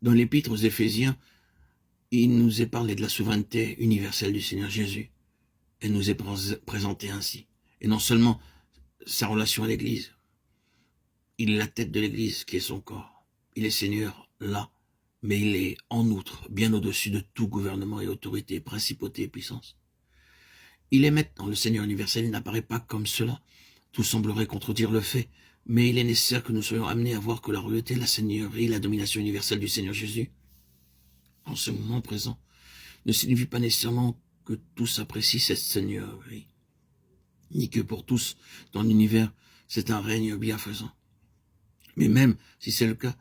Dans l'épître aux Éphésiens, il nous est parlé de la souveraineté universelle du Seigneur Jésus. Elle nous est présentée ainsi. Et non seulement sa relation à l'Église. Il est la tête de l'Église qui est son corps. Il est Seigneur là, mais il est en outre bien au-dessus de tout gouvernement et autorité, principauté et puissance. Il est maintenant le Seigneur universel, il n'apparaît pas comme cela. Tout semblerait contredire le fait, mais il est nécessaire que nous soyons amenés à voir que la royauté, la seigneurie, la domination universelle du Seigneur Jésus, en ce moment présent, ne signifie pas nécessairement que tous apprécient cette seigneurie, ni que pour tous, dans l'univers, c'est un règne bienfaisant. Mais même si c'est le cas,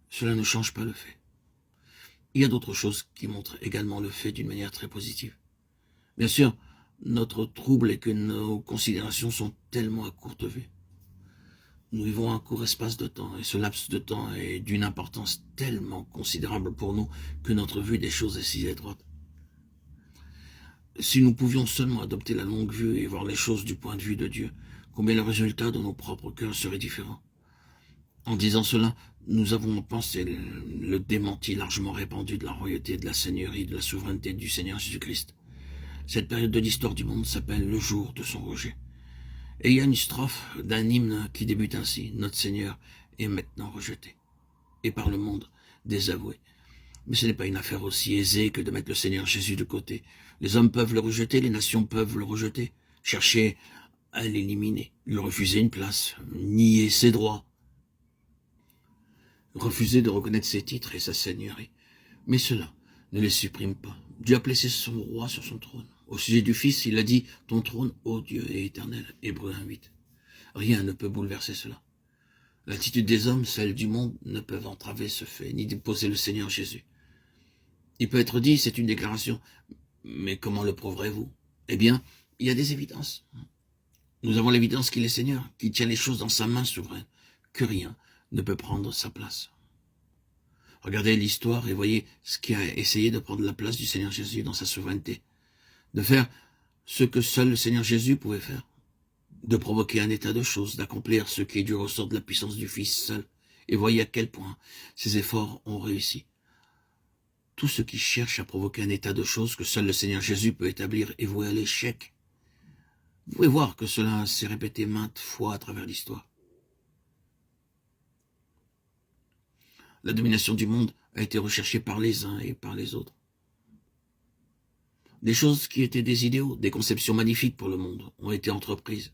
cela ne change pas le fait. Il y a d'autres choses qui montrent également le fait d'une manière très positive. Bien sûr, notre trouble est que nos considérations sont tellement à courte vue. Nous vivons un court espace de temps, et ce laps de temps est d'une importance tellement considérable pour nous que notre vue des choses est si étroite. Si nous pouvions seulement adopter la longue vue et voir les choses du point de vue de Dieu, combien le résultat de nos propres cœurs serait différent. En disant cela, nous avons pensé le démenti largement répandu de la royauté, de la seigneurie, de la souveraineté du Seigneur Jésus-Christ. Cette période de l'histoire du monde s'appelle le jour de son rejet. Et il y a une strophe d'un hymne qui débute ainsi. Notre Seigneur est maintenant rejeté. Et par le monde, désavoué. Mais ce n'est pas une affaire aussi aisée que de mettre le Seigneur Jésus de côté. Les hommes peuvent le rejeter, les nations peuvent le rejeter. Chercher à l'éliminer, lui refuser une place, nier ses droits. Refuser de reconnaître ses titres et sa seigneurie. Mais cela ne les supprime pas. Dieu a placé son roi sur son trône. Au sujet du Fils, il a dit « Ton trône, ô Dieu, est éternel » Hébreux 1:8. Rien ne peut bouleverser cela. L'attitude des hommes, celle du monde, ne peuvent entraver ce fait, ni déposer le Seigneur Jésus. Il peut être dit, c'est une déclaration, mais comment le prouverez-vous? Eh bien, il y a des évidences. Nous avons l'évidence qu'il est Seigneur, qu'il tient les choses dans sa main souveraine, que rien ne peut prendre sa place. Regardez l'histoire et voyez ce qui a essayé de prendre la place du Seigneur Jésus dans sa souveraineté. De faire ce que seul le Seigneur Jésus pouvait faire. De provoquer un état de choses, d'accomplir ce qui est du ressort de la puissance du Fils seul. Et voyez à quel point ces efforts ont réussi. Tout ce qui cherche à provoquer un état de choses que seul le Seigneur Jésus peut établir est voué à l'échec. Vous pouvez voir que cela s'est répété maintes fois à travers l'histoire. La domination du monde a été recherchée par les uns et par les autres. Des choses qui étaient des idéaux, des conceptions magnifiques pour le monde, ont été entreprises.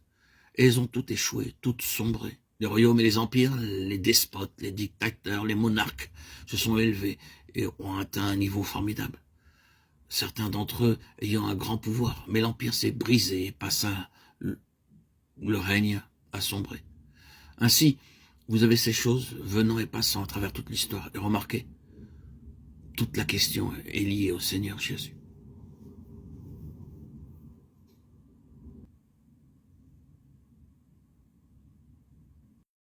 Et elles ont toutes échoué, toutes sombré. Les royaumes et les empires, les despotes, les dictateurs, les monarques se sont élevés et ont atteint un niveau formidable. Certains d'entre eux ayant un grand pouvoir, mais l'empire s'est brisé et passa, le règne a sombré. Ainsi, vous avez ces choses venant et passant à travers toute l'histoire. Et remarquez, toute la question est liée au Seigneur Jésus.